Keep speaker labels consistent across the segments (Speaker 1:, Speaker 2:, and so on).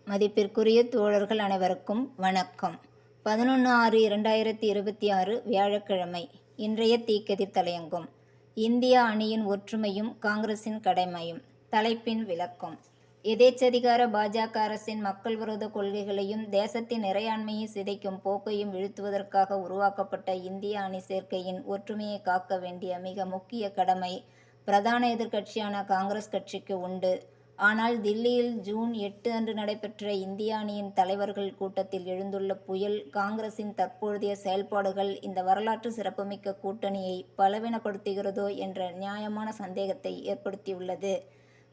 Speaker 1: மதிப்பிற்குரிய தோழர்கள் அனைவருக்கும் வணக்கம். 11/6/2026 வியாழக்கிழமை. இன்றைய தீக்கதிர் தலையங்கம். இந்தியா அணியின் ஒற்றுமையும் காங்கிரசின் கடமையும். தலைப்பின் விளக்கம். எதேச்சதிகார பாஜக அரசின் மக்கள் விரோத கொள்கைகளையும் தேசத்தின் இறையாண்மையை சிதைக்கும் போக்கையும் வீழ்த்துவதற்காக உருவாக்கப்பட்ட இந்திய அணி சேர்க்கையின் ஒற்றுமையை காக்க வேண்டிய மிக முக்கிய கடமை பிரதான எதிர்க்கட்சியான காங்கிரஸ் கட்சிக்கு உண்டு. ஆனால் தில்லியில் ஜூன் 8 அன்று நடைபெற்ற இந்திய அணியின் தலைவர்கள் கூட்டத்தில் எழுந்துள்ள புயல் காங்கிரசின் தற்போதைய செயல்பாடுகள் இந்த வரலாற்று சிறப்புமிக்க கூட்டணியை பலவீனப்படுத்துகிறதோ என்ற நியாயமான சந்தேகத்தை ஏற்படுத்தியுள்ளது.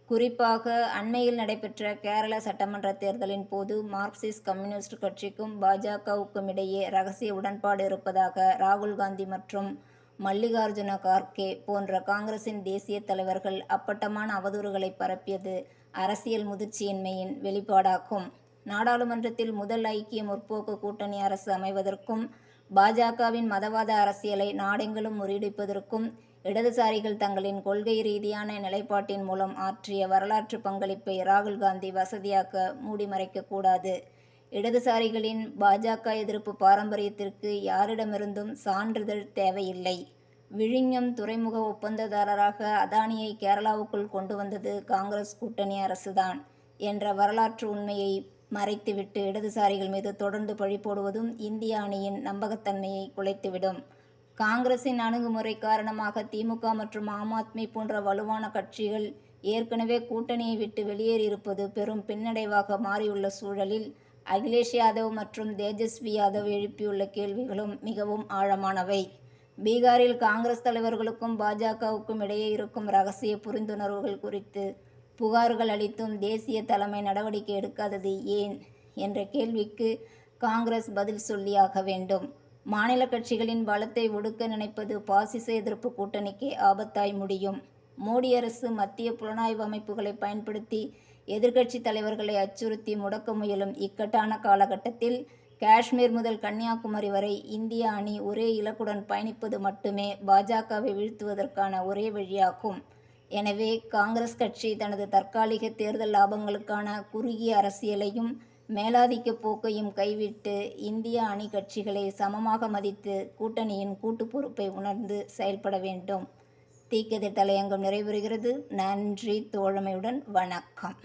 Speaker 1: குறிப்பாக அண்மையில் நடைபெற்ற கேரள சட்டமன்ற தேர்தலின் போது மார்க்சிஸ்ட் கம்யூனிஸ்ட் கட்சிக்கும் பாஜகவுக்கும் இடையே ரகசிய உடன்பாடு இருப்பதாக ராகுல் காந்தி மற்றும் மல்லிகார்ஜுன கார்கே போன்ற காங்கிரசின் தேசிய தலைவர்கள் அப்பட்டமான அவதூறுகளை பரப்பியது அரசியல் முதிர்ச்சியின்மையின் வெளிப்பாடாகும். நாடாளுமன்றத்தில் முதல் ஐக்கிய முற்போக்கு கூட்டணி அரசு அமைவதற்கும் பாஜகவின் மதவாத அரசியலை நாடெங்கிலும் முறியடிப்பதற்கும் இடதுசாரிகள் தங்களின் கொள்கை ரீதியான நிலைப்பாட்டின் மூலம் ஆற்றிய வரலாற்று பங்களிப்பை ராகுல் காந்தி வசதியாக மூடிமறைக்கக்கூடாது. இடதுசாரிகளின் பாஜக எதிர்ப்பு பாரம்பரியத்திற்கு யாரிடமிருந்தும் சான்றிதழ் தேவையில்லை. விழிஞம் துறைமுக ஒப்பந்ததாரராக அதானியை கேரளாவுக்குள் கொண்டு வந்தது காங்கிரஸ் கூட்டணி அரசுதான் என்ற வரலாற்று உண்மையை மறைத்துவிட்டு இடதுசாரிகள் மீது தொடர்ந்து பழி போடுவதும் இந்திய அணியின் நம்பகத்தன்மையை குலைத்துவிடும். காங்கிரசின் அணுகுமுறை காரணமாக திமுக மற்றும் ஆம் ஆத்மி போன்ற வலுவான கட்சிகள் ஏற்கனவே கூட்டணியை விட்டு வெளியேறியிருப்பது பெரும் பின்னடைவாக மாறியுள்ள சூழலில் அகிலேஷ் யாதவ் மற்றும் தேஜஸ்வி யாதவ் எழுப்பியுள்ள கேள்விகளும் மிகவும் ஆழமானவை. பீகாரில் காங்கிரஸ் தலைவர்களுக்கும் பாஜகவுக்கும் இடையே இருக்கும் இரகசிய புரிந்துணர்வுகள் குறித்து புகார்கள் அளித்தும் தேசிய தலைமை நடவடிக்கை எடுக்காதது ஏன் என்ற கேள்விக்கு காங்கிரஸ் பதில் சொல்லியாக வேண்டும். மாநில கட்சிகளின் பலத்தை ஒடுக்க நினைப்பது பாசிச எதிர்ப்பு கூட்டணிக்கு ஆபத்தாய் முடியும். மோடி அரசு மத்திய புலனாய்வு அமைப்புகளை பயன்படுத்தி எதிர்க்கட்சி தலைவர்களை அச்சுறுத்தி முடக்க முயலும் இக்கட்டான காலகட்டத்தில் காஷ்மீர் முதல் கன்னியாகுமரி வரை இந்திய அணி ஒரே இலக்குடன் பயணிப்பது மட்டுமே பாஜகவை வீழ்த்துவதற்கான ஒரே வழியாகும். எனவே காங்கிரஸ் கட்சி தனது தற்காலிக தேர்தல் லாபங்களுக்கான குறுகிய அரசியலையும் மேலாதிக்க போக்கையும் கைவிட்டு இந்திய அணி கட்சிகளை சமமாக மதித்து கூட்டணியின் கூட்டு பொறுப்பை உணர்ந்து செயல்பட வேண்டும். தீக்கதிர் தலையங்கம் நிறைவுறுகிறது. நன்றி. தோழமையுடன் வணக்கம்.